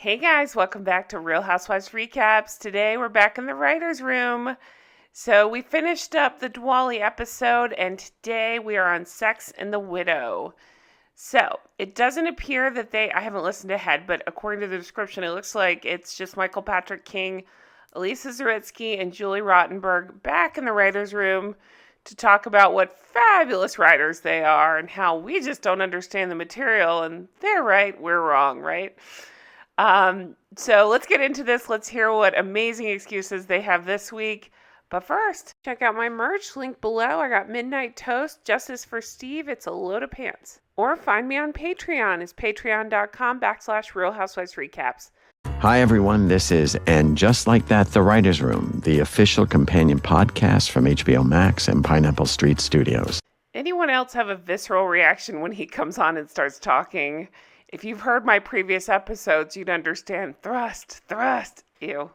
Hey guys, welcome back to Real Housewives Recaps. Today we're back in the writer's room. So we finished up the Diwali episode and today we are on Sex and the Widow. So it doesn't appear that I haven't listened ahead, but according to the description, it looks like it's just Michael Patrick King, Elisa Zaritsky, and Julie Rottenberg back in the writer's room to talk about what fabulous writers they are and how we just don't understand the material and they're right, we're wrong, right? So let's get into this. Let's hear what amazing excuses they have this week. But first, check out my merch, link below. I got Midnight Toast, Justice for Steve. It's a load of pants. Or find me on Patreon. It's patreon.com/Real Housewives Recaps. Hi, everyone. This is And Just Like That, The Writer's Room, the official companion podcast from HBO Max and Pineapple Street Studios. Anyone else have a visceral reaction when he comes on and starts talking? If you've heard my previous episodes, you'd understand. Thrust, ew.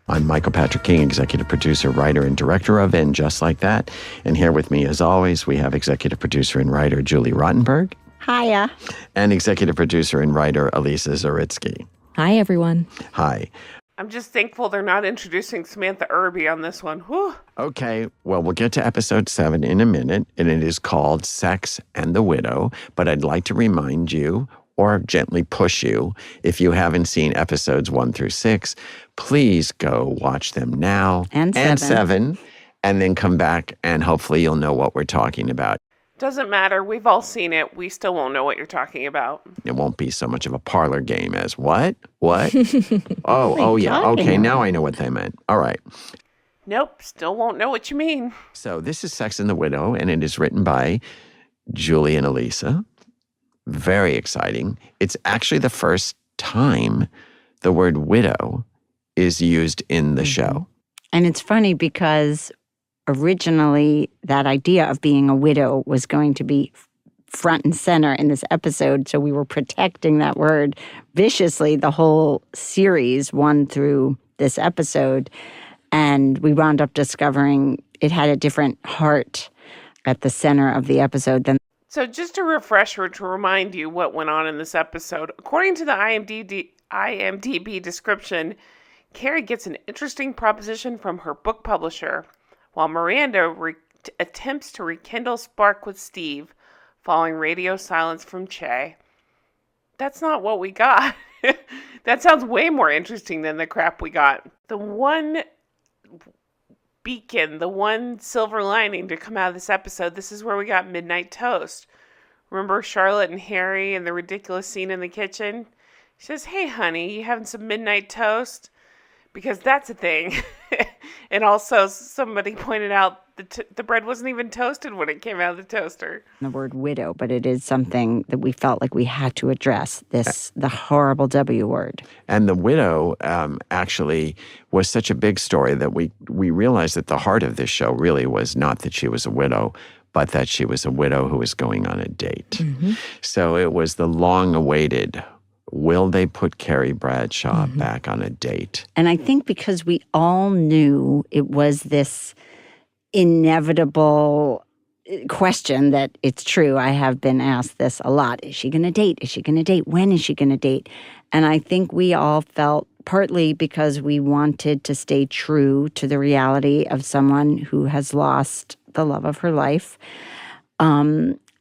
I'm Michael Patrick King, executive producer, writer, and director of And Just Like That. And here with me, as always, we have executive producer and writer Julie Rottenberg. Hiya. And executive producer and writer Elisa Zaritsky. Hi, everyone. Hi. I'm just thankful they're not introducing Samantha Irby on this one. Whew. Okay, well, we'll get to episode 7 in a minute, and it is called Sex and the Widow. But I'd like to remind you, or gently push you, if you haven't seen episodes 1 through 6, please go watch them now. And 7. And then come back and hopefully you'll know what we're talking about. Doesn't matter. We've all seen it. We still won't know what you're talking about. It won't be so much of a parlor game as what? Oh, yeah. Okay, now I know what they meant. All right. Nope, still won't know what you mean. So this is Sex and the Widow, and it is written by Julie and Elisa. Very exciting. It's actually the first time the word widow is used in the show. And it's funny because originally that idea of being a widow was going to be front and center in this episode. So we were protecting that word viciously the whole series, 1 through this episode. And we wound up discovering it had a different heart at the center of the episode than. So just a refresher to remind you what went on in this episode. According to the IMDb description, Carrie gets an interesting proposition from her book publisher, while Miranda attempts to rekindle spark with Steve, following radio silence from Che. That's not what we got. That sounds way more interesting than the crap we got. The one beacon, the one silver lining to come out of this episode, this is where we got Midnight Toast. Remember Charlotte and Harry and the ridiculous scene in the kitchen? She says, "Hey, honey, you having some midnight toast?" Because that's a thing. And also somebody pointed out the bread wasn't even toasted when it came out of the toaster. The word widow, but it is something that we felt like we had to address, the horrible W word. And the widow actually was such a big story that we realized that the heart of this show really was not that she was a widow, but that she was a widow who was going on a date. Mm-hmm. So it was the long-awaited, will they put Carrie Bradshaw back on a date? And I think because we all knew it was this inevitable question that it's true. I have been asked this a lot. Is she going to date? Is she going to date? When is she going to date? And I think we all felt, partly because we wanted to stay true to the reality of someone who has lost the love of her life.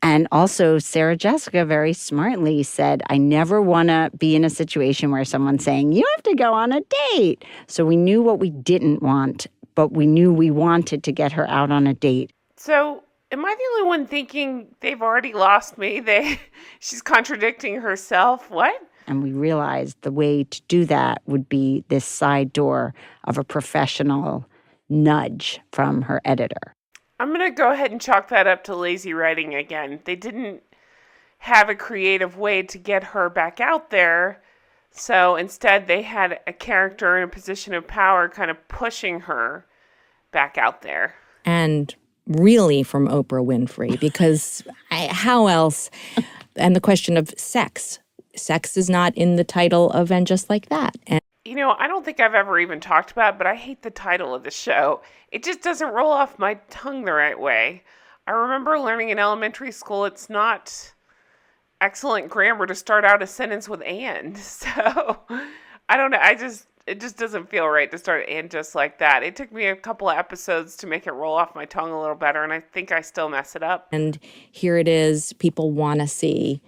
And also, Sarah Jessica very smartly said, I never want to be in a situation where someone's saying, you have to go on a date. So we knew what we didn't want, but we knew we wanted to get her out on a date. So am I the only one thinking they've already lost me? She's contradicting herself. What? And we realized the way to do that would be this side door of a professional nudge from her editor. I'm going to go ahead and chalk that up to lazy writing again. They didn't have a creative way to get her back out there. So instead, they had a character in a position of power kind of pushing her back out there. And really from Oprah Winfrey, because how else? And the question of sex. Sex is not in the title of And Just Like That. And you know, I don't think I've ever even talked about it, but I hate the title of the show. It just doesn't roll off my tongue the right way. I remember learning in elementary school it's not excellent grammar to start out a sentence with "and." So I don't know. It just doesn't feel right to start and just like that. It took me a couple of episodes to make it roll off my tongue a little better, and I think I still mess it up. And here it is. People want to see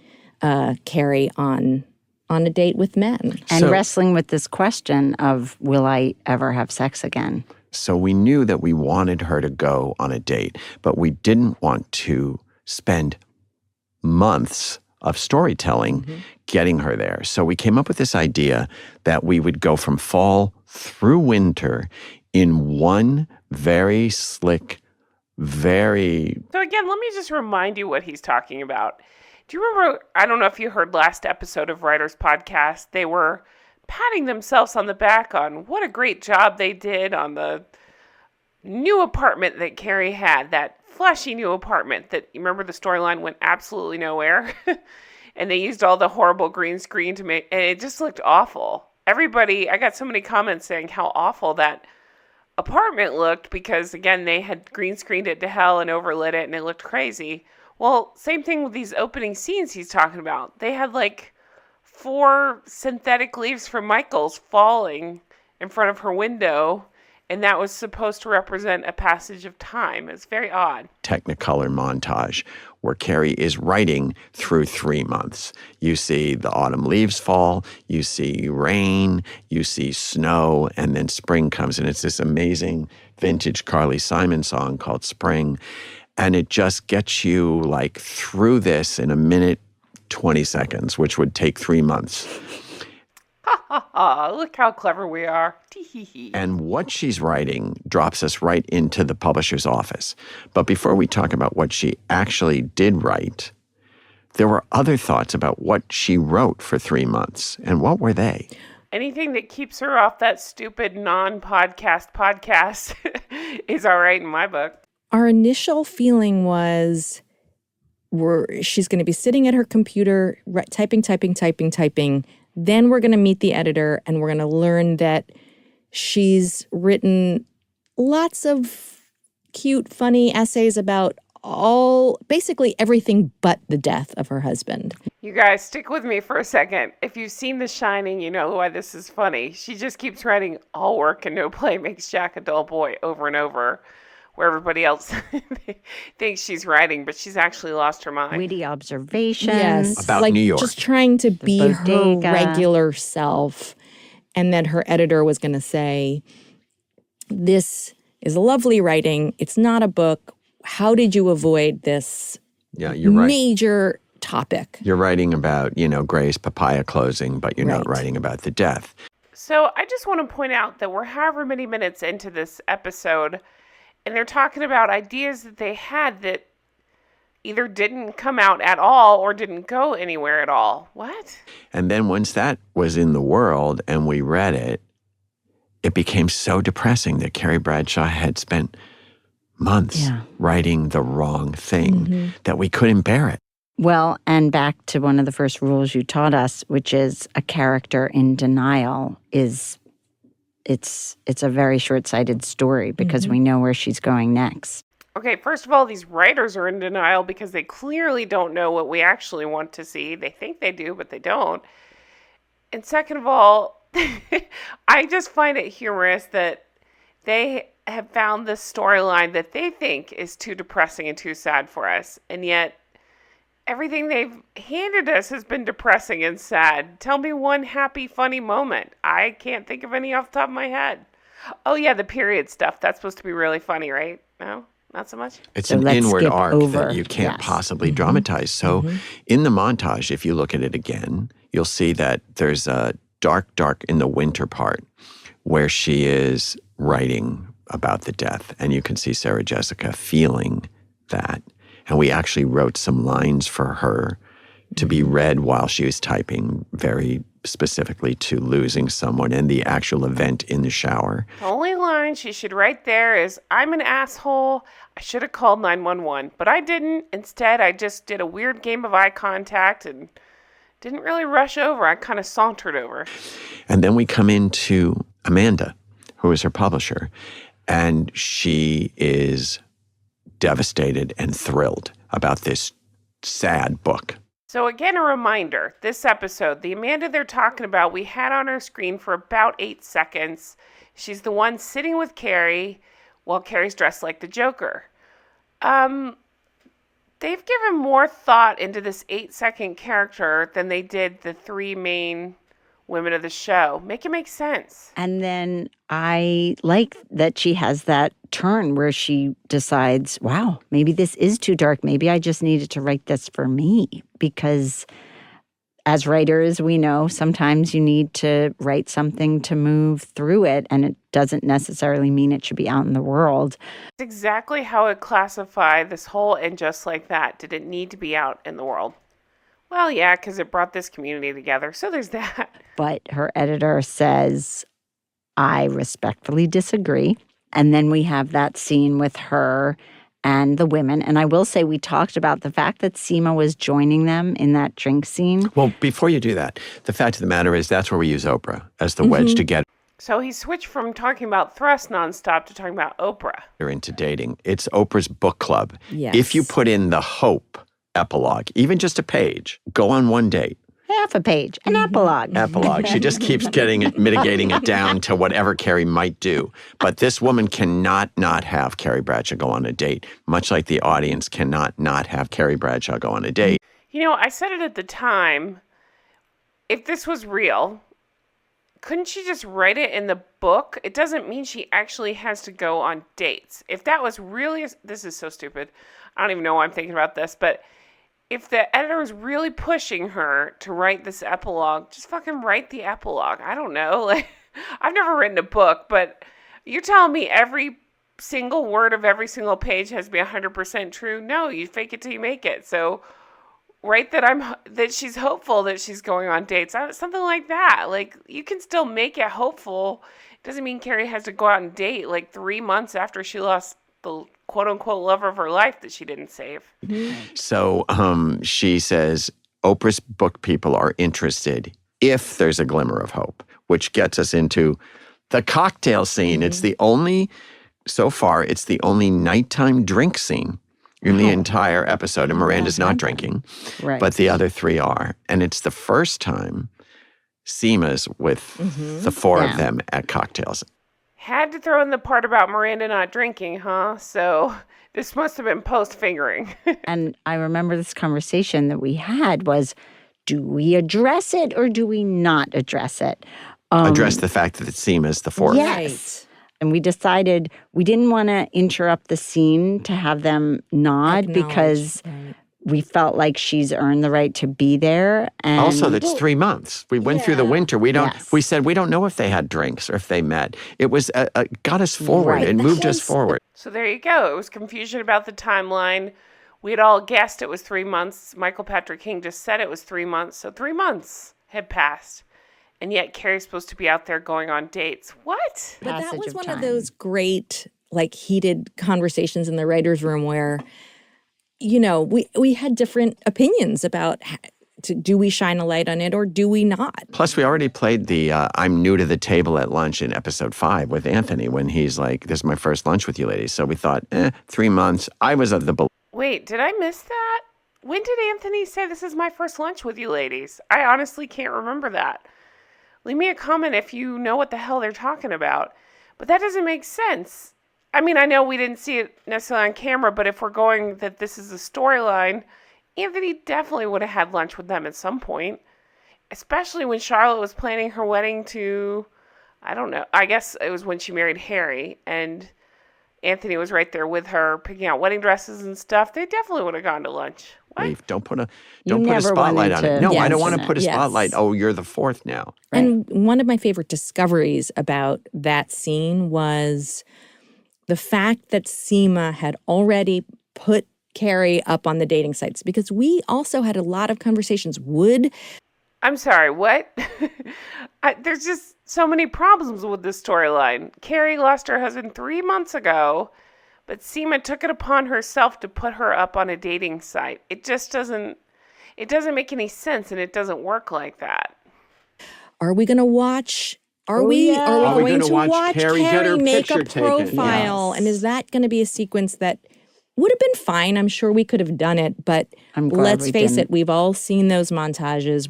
Carrie on a date with men. And wrestling with this question of, will I ever have sex again? So we knew that we wanted her to go on a date, but we didn't want to spend months of storytelling getting her there. So we came up with this idea that we would go from fall through winter in one very slick, very... So again, let me just remind you what he's talking about. Do you remember, I don't know if you heard last episode of Writers Podcast, they were patting themselves on the back on what a great job they did on the new apartment that Carrie had, that flashy new apartment that, you remember the storyline went absolutely nowhere? And they used all the horrible green screen to make, and it just looked awful. Everybody, I got so many comments saying how awful that apartment looked because, again, they had green screened it to hell and overlit it, and it looked crazy. Well, same thing with these opening scenes he's talking about. They had like 4 synthetic leaves from Michael's falling in front of her window, and that was supposed to represent a passage of time. It's very odd. Technicolor montage where Carrie is writing through 3 months. You see the autumn leaves fall, you see rain, you see snow, and then spring comes. And it's this amazing vintage Carly Simon song called Spring. And it just gets you like through this in a minute, 20 seconds, which would take 3 months. Ha ha ha, look how clever we are. Tee-hee-hee. And what she's writing drops us right into the publisher's office. But before we talk about what she actually did write, there were other thoughts about what she wrote for 3 months. And what were they? Anything that keeps her off that stupid non-podcast is all right in my book. Our initial feeling was she's going to be sitting at her computer, typing. Then we're going to meet the editor and we're going to learn that she's written lots of cute, funny essays about basically everything but the death of her husband. You guys, stick with me for a second. If you've seen The Shining, you know why this is funny. She just keeps writing all work and no play makes Jack a dull boy over and over, where everybody else thinks she's writing, but she's actually lost her mind. Witty observations. Yes. About like New York. Just trying to be her bodega. regular self. And then her editor was going to say, this is a lovely writing. It's not a book. How did you avoid this You're right. major topic? You're writing about, Gray's papaya closing, but you're not writing about the death. So I just want to point out that we're however many minutes into this episode, and they're talking about ideas that they had that either didn't come out at all or didn't go anywhere at all. What? And then once that was in the world and we read it, it became so depressing that Carrie Bradshaw had spent months writing the wrong thing that we couldn't bear it. Well, and back to one of the first rules you taught us, which is a character in denial it's a very short-sighted story because we know where she's going next. Okay, first of all, these writers are in denial because they clearly don't know what we actually want to see. They think they do, but they don't. And second of all, I just find it humorous that they have found this storyline that they think is too depressing and too sad for us. And yet, everything they've handed us has been depressing and sad. Tell me one happy, funny moment. I can't think of any off the top of my head. Oh, yeah, the period stuff. That's supposed to be really funny, right? No? Not so much? It's So an let's inward skip arc over. that you can't Yes. possibly dramatize. So in the montage, if you look at it again, you'll see that there's a dark in the winter part where she is writing about the death. And you can see Sarah Jessica feeling that. And we actually wrote some lines for her to be read while she was typing, very specifically to losing someone and the actual event in the shower. The only line she should write there is, I'm an asshole. I should have called 911, but I didn't. Instead, I just did a weird game of eye contact and didn't really rush over. I kind of sauntered over. And then we come into Amanda, who is her publisher, and she is devastated and thrilled about this sad book. So again, a reminder, this episode, the Amanda they're talking about, we had on our screen for about 8 seconds. She's the one sitting with Carrie while Carrie's dressed like the Joker. They've given more thought into this 8-second character than they did the 3 main women of the show. Make it make sense. And then I like that she has that turn where she decides, wow, maybe this is too dark. Maybe I just needed to write this for me. Because as writers, we know sometimes you need to write something to move through it, and it doesn't necessarily mean it should be out in the world. It's exactly how it classified this whole And Just Like That. Did it need to be out in the world? Well, yeah, because it brought this community together. So there's that. But her editor says, I respectfully disagree. And then we have that scene with her and the women. And I will say we talked about the fact that Seema was joining them in that drink scene. Well, before you do that, the fact of the matter is that's where we use Oprah as the wedge to get So he switched from talking about Thrust nonstop to talking about Oprah. her into dating. It's Oprah's book club. Yes. If you put in the hope epilogue, even just a page, go on one date. Half a page, an epilogue. Epilogue. She just keeps mitigating it down to whatever Carrie might do. But this woman cannot not have Carrie Bradshaw go on a date, much like the audience cannot not have Carrie Bradshaw go on a date. You know, I said it at the time. If this was real, couldn't she just write it in the book? It doesn't mean she actually has to go on dates. If that was really, this is so stupid. I don't even know why I'm thinking about this, but if the editor was really pushing her to write this epilogue, just fucking write the epilogue. I don't know. Like, I've never written a book, but you're telling me every single word of every single page has to be 100% true? No, you fake it till you make it. So write that she's hopeful that she's going on dates. Something like that. Like, you can still make it hopeful. It doesn't mean Carrie has to go out and date like 3 months after she lost the quote-unquote lover of her life that she didn't save. So she says Oprah's book people are interested if there's a glimmer of hope, which gets us into the cocktail scene. It's the only, so far, it's the only nighttime drink scene in the entire episode. And Miranda's not drinking, Right. but the other 3 are. And it's the first time Seema's with the 4 of them at cocktails. Had to throw in the part about Miranda not drinking, huh? So this must have been post-fingering. And I remember this conversation that we had was, do we address it or do we not address it? Address the fact that Seema's the 4th. Yes. And we decided we didn't want to interrupt the scene to have them nod because we felt like she's earned the right to be there. And Also, that's 3 months. We went through the winter. We don't. Yes. We said we don't know if they had drinks or if they met. It was got us forward. Right. It moved us forward. So there you go. It was confusion about the timeline. We had all guessed it was 3 months. Michael Patrick King just said it was 3 months. So 3 months had passed. And yet Carrie's supposed to be out there going on dates. What? But that Passage was of one time. of those great, like, heated conversations in the writer's room where, you know, we had different opinions about do we shine a light on it or do we not? Plus, we already played the I'm new to the table at lunch in episode 5 with Anthony when he's like, this is my first lunch with you ladies. So we thought, 3 months. I was of the belief. Wait, did I miss that? When did Anthony say this is my first lunch with you ladies? I honestly can't remember that. Leave me a comment if you know what the hell they're talking about. But that doesn't make sense. I mean, I know we didn't see it necessarily on camera, but if we're going that this is a storyline, Anthony definitely would have had lunch with them at some point. Especially when Charlotte was planning her wedding to, I don't know, I guess it was when she married Harry, and Anthony was right there with her picking out wedding dresses and stuff. They definitely would have gone to lunch. What? Don't put a never spotlight on went it. into- No, I Yes. don't want to put a Yes. spotlight. Oh, you're the 4th now. And one of my favorite discoveries about that scene was the fact that Seema had already put Carrie up on the dating sites, because we also had a lot of conversations. I'm sorry, what? There's just so many problems with this storyline. Carrie lost her husband 3 months ago, but Seema took it upon herself to put her up on a dating site. It just doesn't make any sense, and it doesn't work like that. Are we going to watch? Are we Are we going gonna to watch watch Carrie get her make a picture taken? profile? Yes. And is that going to be a sequence that would have been fine. I'm sure we could have done it, but I'm glad let's we face didn't. it, we've all seen those montages.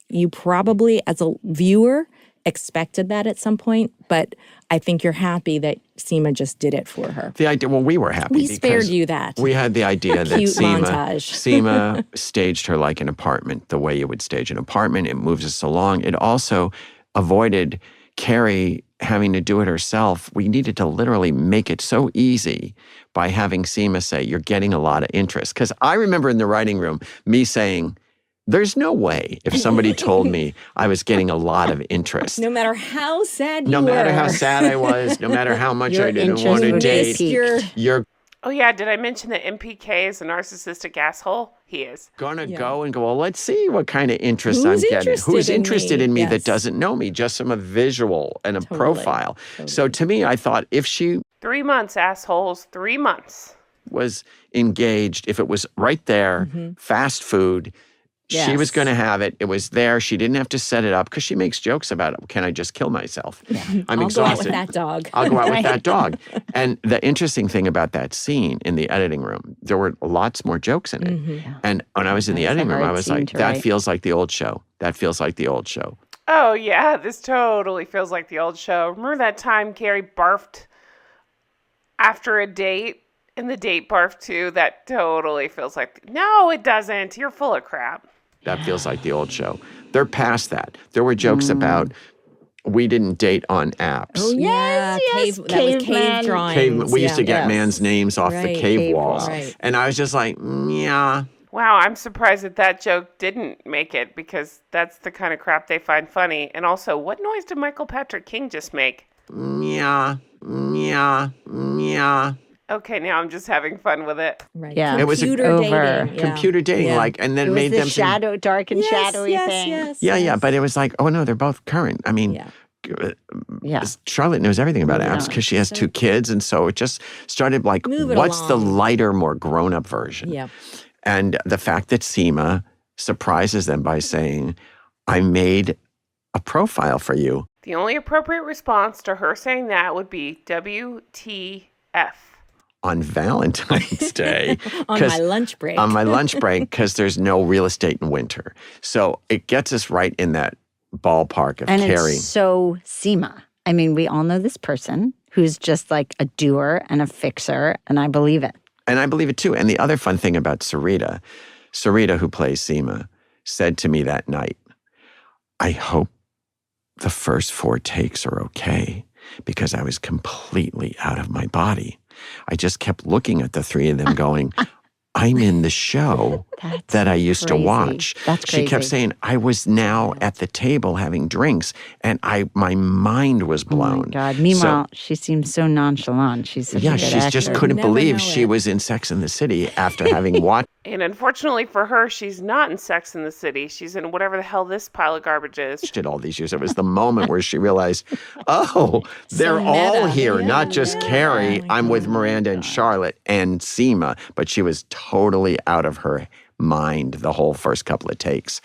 You probably, as a viewer, expected that at some point, but I think you're happy that Seema just did it for her. The idea, well, we were happy. We because spared you that. We had the idea that Cute montage. Seema staged her like an apartment, the way you would stage an apartment. It moves us along. It also avoided Carrie having to do it herself. We needed to literally make it so easy by having Seema say, you're getting a lot of interest. Because I remember in the writing room, me saying, there's no way if somebody told me I was getting a lot of interest. No matter how sad No matter how sad I was, no matter how much I didn't want to date, you're Oh, yeah. Did I mention that MPK is a narcissistic asshole? He is. going to go and go, well, let's see what kind of interest I'm Who's getting. interested Who's in interested me? in me Yes. that doesn't know me, just from a visual and a Totally. profile. So to me, I thought if she 3 months, assholes. 3 months. was engaged, if it was right there, fast food, she was Yes. going to have it. It was there. She didn't have to set it up because she makes jokes about it. Can I just kill myself? I'm I'll go out exhausted. with that dog. I'll go out with that dog. And the interesting thing about that scene in the editing room, there were lots more jokes in it. And when I was in the That's a editing room, I hard was scene like, to that write. feels like the old show. That feels like the old show. Oh, yeah. This totally feels like the old show. Remember that time Carrie barfed after a date? And the date barfed too? That totally feels like... No, it doesn't. You're full of crap. That feels like the old show. They're past that. There were jokes about we didn't date on apps. Oh, yes, yes. That was cave Caveman. drawings. We used to get Yes. man's names off the Right. cave Cave walls. walls. Right. And I was just like, yeah. Wow, I'm surprised that joke didn't make it because that's the kind of crap they find funny. And also, what noise did Michael Patrick King just make? Yeah. Okay, now I'm just having fun with it. Right. Yeah. It was Computer over. dating. Yeah. Computer dating, Yeah. and then It was made the them shadow, dark and shadowy yes, thing. Yes, Yeah, yes. but it was like, oh no, they're both current. I mean, Yeah. Yeah. Charlotte knows everything about Yeah. apps because she has 2 kids, and so it just started like, Move it what's the along. lighter, more grown-up version? Yeah. And the fact that Seema surprises them by saying, I made a profile for you. The only appropriate response to her saying that would be WTF. On Valentine's Day. On 'cause- my lunch break. On my lunch break, because there's no real estate in winter. So it gets us right in that ballpark of And Carrie. it's so Seema. I mean, we all know this person who's just like a doer and a fixer, and I believe it. And I believe it too. And the other fun thing about Sarita, who plays Seema, said to me that night, I hope the first 4 takes are okay because I was completely out of my body. I just kept looking at the 3 of them going, I'm in the show That's that I used crazy. to watch. That's She kept crazy. saying, I was now at the table having drinks and my mind was Oh blown. my God. Meanwhile, she seems so nonchalant. She's such a Yeah, good she actor. just couldn't Never believe know she it. was in Sex and the City after having watched And unfortunately for her, she's not in Sex in the City. She's in whatever the hell this pile of garbage is. it all these years. It was the moment where she realized, oh, they're all meta. here, Yeah, not just meta. Carrie. Oh my I'm with God. Miranda and Charlotte and Seema, but she was totally out of her mind the whole first couple of takes.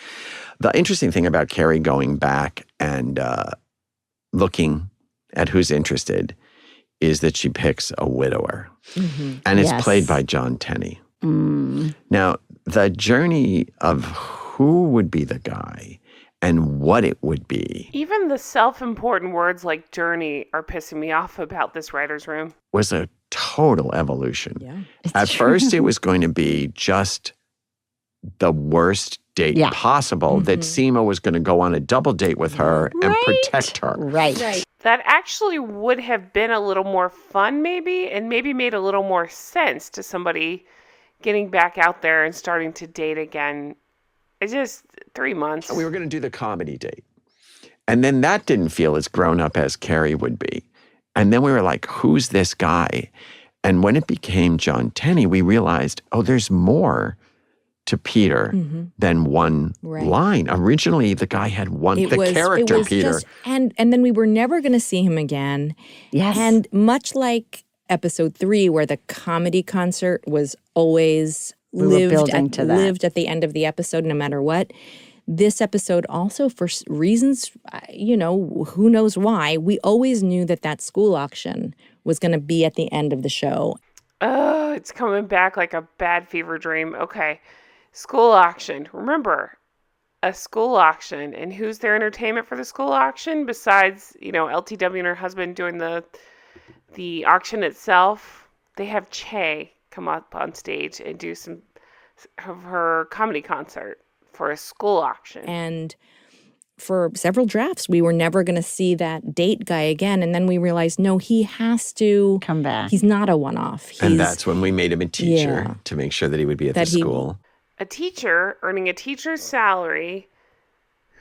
The interesting thing about Carrie going back and looking at who's interested is that she picks a widower. And it's Yes. played by John Tenney. Mm. Now, the journey of who would be the guy and what it would be Even the self-important words like journey are pissing me off about this writer's room. was a total evolution. Yeah. At first, it was going to be just the worst date Yeah. possible, that Seema was going to go on a double date with her and protect her. Right. Right. That actually would have been a little more fun maybe, and maybe made a little more sense to somebody getting back out there and starting to date again. It's just 3 months. We were going to do the comedy date. And then that didn't feel as grown up as Carrie would be. And then we were like, who's this guy? And when it became John Tenney, we realized, oh, there's more to Peter than one Right. line. Originally, the guy had character Peter. And then we were never going to see him again. Yes. And much like episode 3, where the comedy concert was always We were building to that. lived at the end of the episode, no matter what. This episode also, for reasons, who knows why, we always knew that school auction was going to be at the end of the show. Oh, it's coming back like a bad fever dream. Okay. School auction. Remember, a school auction. And who's their entertainment for the school auction besides, LTW and her husband doing the auction itself? They have Che come up on stage and do some of her comedy concert for a school auction. And for several drafts, we were never going to see that date guy again. And then we realized, no, he has to come back. He's not a one-off. And that's when we made him a teacher to make sure that he would be at the school. A teacher earning a teacher's salary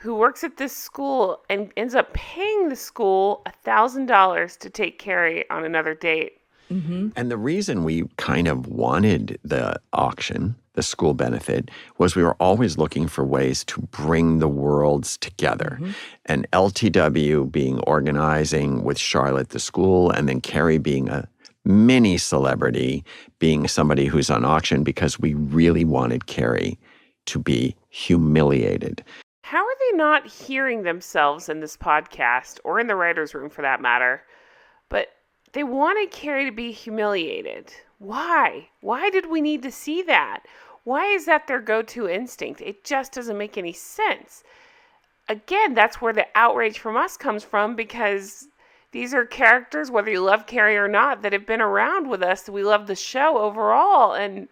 who works at this school and ends up paying the school $1,000 to take Carrie on another date. Mm-hmm. And the reason we kind of wanted the auction, the school benefit, was we were always looking for ways to bring the worlds together. Mm-hmm. And LTW being organizing with Charlotte, the school, and then Carrie being a mini celebrity, being somebody who's on auction, because we really wanted Carrie to be humiliated. How are they not hearing themselves in this podcast, or in the writer's room for that matter? But they wanted Carrie to be humiliated. Why? Why did we need to see that? Why is that their go-to instinct? It just doesn't make any sense. Again, that's where the outrage from us comes from, because these are characters, whether you love Carrie or not, that have been around with us. We love the show overall. And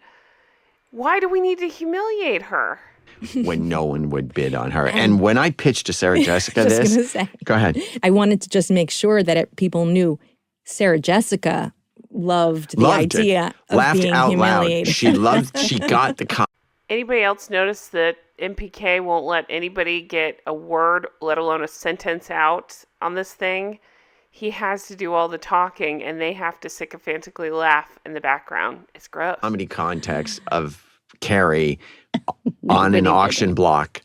why do we need to humiliate her? When no one would bid on her. And when I pitched to Sarah Jessica go ahead. I wanted to just make sure that people knew Sarah Jessica loved the idea of laughed being out humiliated. Loud. She got the Anybody else notice that MPK won't let anybody get a word, let alone a sentence out on this thing? He has to do all the talking, and they have to sycophantically laugh in the background. It's gross. Comedy context of Carrie on an auction block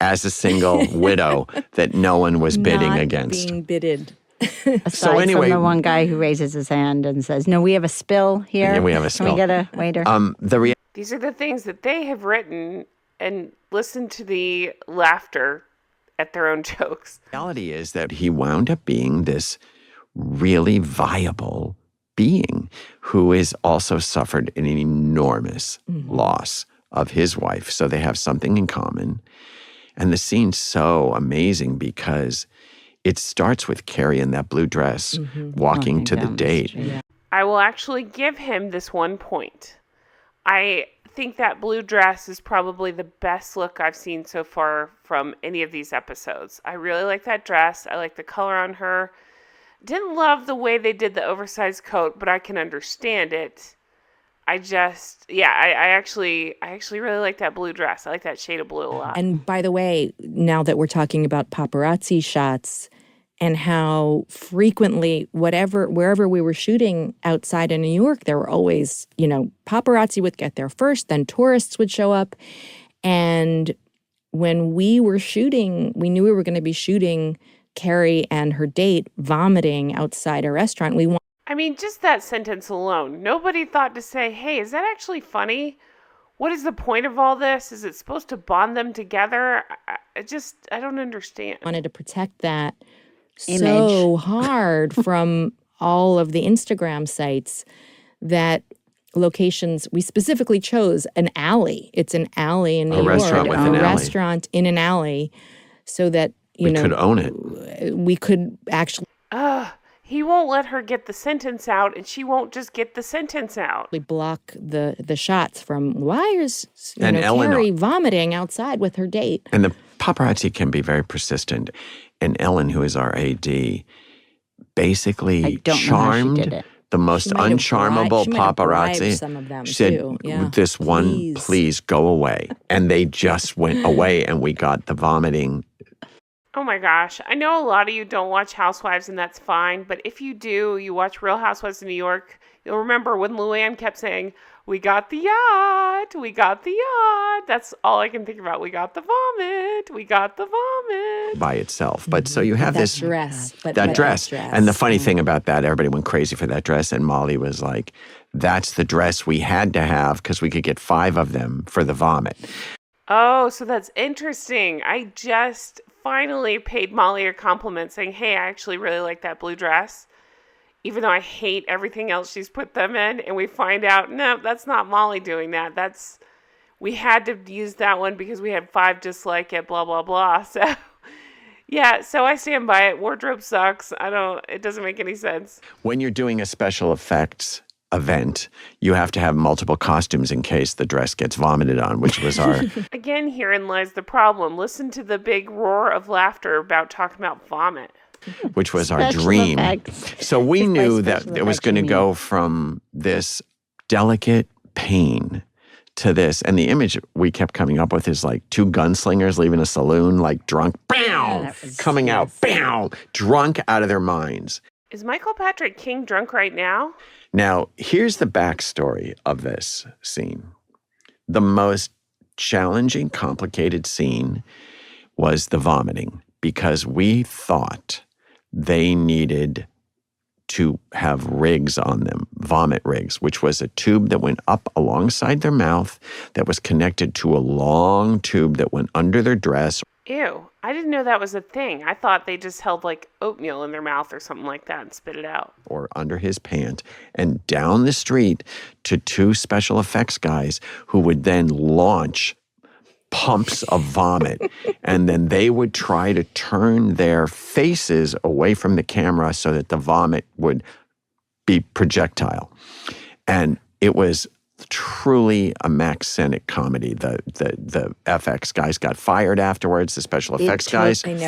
as a single widow that no one was bidding against. Being bidded. Aside from the one guy who raises his hand and says, "No, we have a spill here. Yeah, we have a spill. Can we get a waiter?" These are the things that they have written, and listen to the laughter at their own jokes. The reality is that he wound up being this really viable being who has also suffered an enormous loss of his wife. So they have something in common. And the scene's so amazing because it starts with Carrie in that blue dress walking to the date. I will actually give him this 1 point. I think that blue dress is probably the best look I've seen so far from any of these episodes. I really like that dress. I like the color on her. Didn't love the way they did the oversized coat, but I can understand it. I actually really like that blue dress. I like that shade of blue a lot. And by the way, now that we're talking about paparazzi shots and how frequently, wherever we were shooting outside in New York, there were always, paparazzi would get there first, then tourists would show up. And when we were shooting, we knew we were going to be shooting Carrie and her date vomiting outside a restaurant. Just that sentence alone. Nobody thought to say, hey, is that actually funny? What is the point of all this? Is it supposed to bond them together? I don't understand. I wanted to protect that image so hard from all of the Instagram sites that locations, we specifically chose an alley. It's an alley in New York. Restaurant with an alley. Restaurant in an alley so that, we could own it. We could actually... He won't let her get the sentence out, and she won't just get the sentence out. We block the shots from, why is Ellen, Carrie vomiting outside with her date? And the paparazzi can be very persistent. And Ellen, who is our AD, basically charmed the most uncharmable paparazzi. Some of them she said, too. Yeah. This one, please go away. And they just went away, and we got the vomiting. Oh my gosh. I know a lot of you don't watch Housewives, and that's fine. But if you do, you watch Real Housewives of New York, you'll remember when Luann kept saying, we got the yacht, we got the yacht. That's all I can think about. We got the vomit, we got the vomit. By itself. But so you have that dress. That dress. And the funny thing about that, everybody went crazy for that dress. And Molly was like, that's the dress we had to have because we could get 5 of them for the vomit. Oh, so that's interesting. I just finally paid Molly a compliment saying, hey, I actually really like that blue dress. even though I hate everything else she's put them in. And we find out, no, that's not Molly doing that. We had to use that one because we had 5 just like it, blah, blah, blah. So, yeah, so I stand by it. Wardrobe sucks. It doesn't make any sense. When you're doing a special effects event, you have to have multiple costumes in case the dress gets vomited on, which was our... Again, herein lies the problem. Listen to the big roar of laughter about talking about vomit. Which was our Special dream. effects. So we It's by knew that special it was effects, going to you go from this delicate pain to this. And the image we kept coming up with is like 2 gunslingers leaving a saloon, like drunk, bam, coming out, bam, drunk out of their minds. Is Michael Patrick King drunk right now? Now, here's the backstory of this scene. The most challenging, complicated scene was the vomiting, because we thought they needed to have rigs on them, vomit rigs, which was a tube that went up alongside their mouth that was connected to a long tube that went under their dress. Ew, I didn't know that was a thing. I thought they just held like oatmeal in their mouth or something like that and spit it out. Or under his pant, and down the street to 2 special effects guys who would then launch pumps of vomit, and then they would try to turn their faces away from the camera so that the vomit would be projectile. And it was truly a Max Sennett comedy. The FX guys got fired afterwards, the special effects guys. It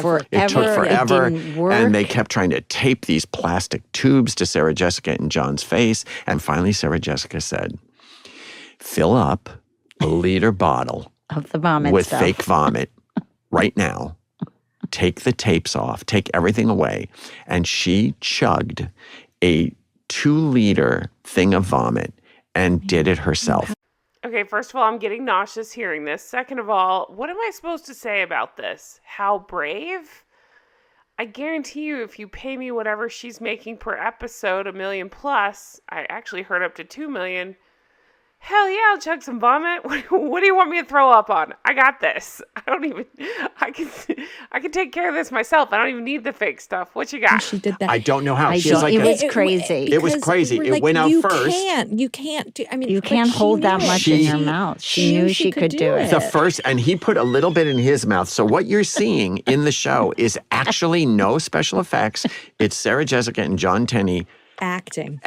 took forever. It didn't work. And they kept trying to tape these plastic tubes to Sarah Jessica and John's face. And finally, Sarah Jessica said, fill up a liter bottle Of the vomit with stuff. fake vomit right now. Take the tapes off, take everything away. And she chugged a 2-liter thing of vomit and did it herself. Okay, first of all, I'm getting nauseous hearing this. Second of all, what am I supposed to say about this? How brave? I guarantee you, if you pay me whatever she's making per episode, $1 million plus, I actually heard up to $2 million. Hell yeah, I'll chug some vomit. What do you want me to throw up on? I got this. I can take care of this myself. I don't even need the fake stuff. What you got? She did that. I don't know how. I She was don't- like it was crazy. It was crazy. It went out first. You can't do. I mean, You but can't she hold that knew it. much in your mouth. She knew she could do it. The first, and he put a little bit in his mouth. So what you're seeing in the show is actually no special effects. It's Sarah Jessica and John Tenney acting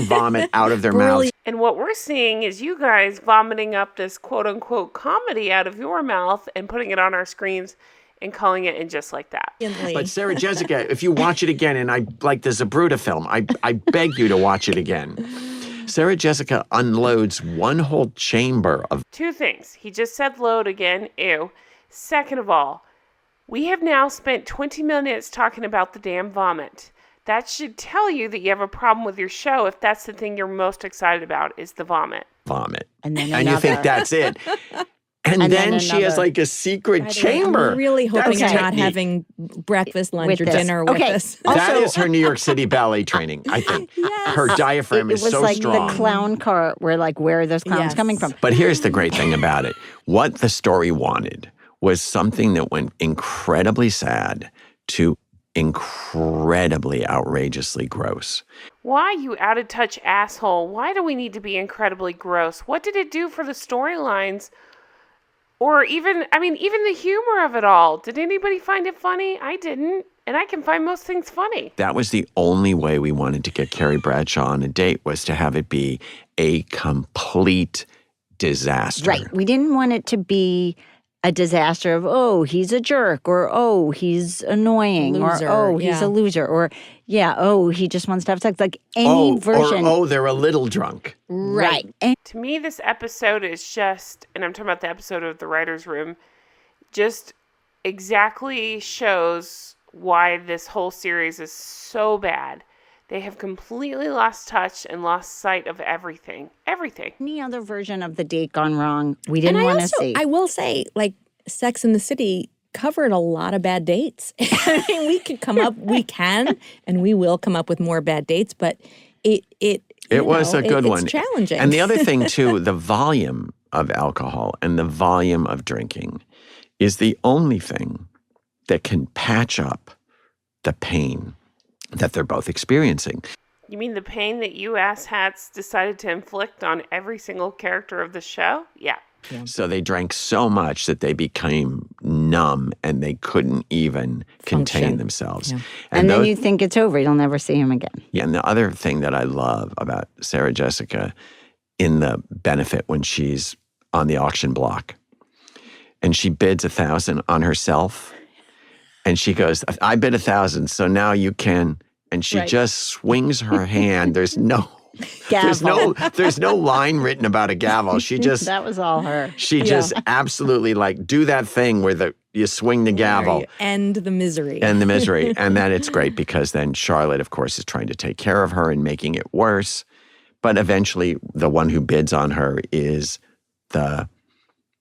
vomit out of their mouths. And what we're seeing is you guys vomiting up this quote-unquote comedy out of your mouth and putting it on our screens and calling it in just like that. But Sarah Jessica, if you watch it again, and I like the Zabruta film, I beg you to watch it again. Sarah Jessica unloads one whole chamber of... 2 things. He just said load again. Ew. Second of all, we have now spent 20 minutes talking about the damn vomit. That should tell you that you have a problem with your show if that's the thing you're most excited about is the vomit. And then And you think that's it. And then she has like a secret chamber. I'm really hoping That's you're not technique. having breakfast, lunch, With or this. dinner with Okay. this. That is her New York City ballet training, I think. Her diaphragm it is was so like strong. the clown car where like, where are those clowns Yes. coming from? But here's the great thing about it. What the story wanted was something that went incredibly sad to incredibly outrageously gross. Why, you out-of-touch asshole? Why do we need to be incredibly gross? What did it do for the storylines? Or even the humor of it all. Did anybody find it funny? I didn't. And I can find most things funny. That was the only way we wanted to get Carrie Bradshaw on a date, was to have it be a complete disaster. Right. We didn't want it to be a disaster of, oh, he's a jerk, or oh, he's annoying, Loser, or oh, he's yeah. a loser, or yeah, oh, he just wants to have sex. Like any version. Or, oh, they're a little drunk. Right. And To me, this episode is just, and I'm talking about the episode of The Writer's Room, just exactly shows why this whole series is so bad. They have completely lost touch and lost sight of everything. Everything. any other version of the date gone wrong, we didn't want to see. I will say, like, Sex and the City covered a lot of bad dates. I mean, we can, and we will come up with more bad dates, but it was a good one. It's challenging. And the other thing, too, the volume of alcohol and the volume of drinking is the only thing that can patch up the pain that they're both experiencing. You mean the pain that you asshats decided to inflict on every single character of the show? Yeah. So they drank so much that they became numb and they couldn't even contain Function. themselves. Yeah. And then those- you think it's over. You'll never see him again. Yeah, and the other thing that I love about Sarah Jessica in the benefit when she's on the auction block and she bids 1,000 on herself and she goes, I bid 1,000, so now you can, and she just swings her hand. There's no line written about a gavel. She just That was all her. She just absolutely do that thing where you swing the gavel. You end the misery. And the misery. And then it's great because then Charlotte, of course, is trying to take care of her and making it worse. But eventually the one who bids on her is the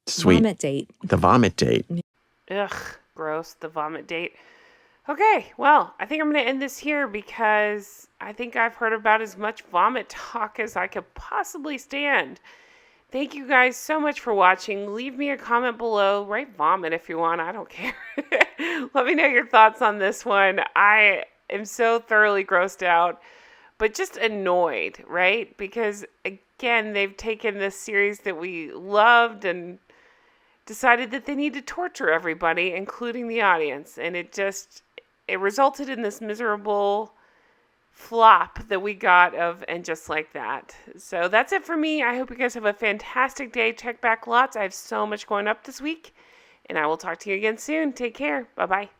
Vomit date. The vomit date. Ugh, gross, the vomit date. Okay, well, I think I'm going to end this here because I think I've heard about as much vomit talk as I could possibly stand. Thank you guys so much for watching. Leave me a comment below. Write vomit if you want. I don't care. Let me know your thoughts on this one. I am so thoroughly grossed out, but just annoyed, right? Because, again, they've taken this series that we loved and decided that they need to torture everybody, including the audience. And it resulted in this miserable flop that we got of And Just Like That. So that's it for me. I hope you guys have a fantastic day. Check back lots. I have so much going up this week. And I will talk to you again soon. Take care. Bye-bye.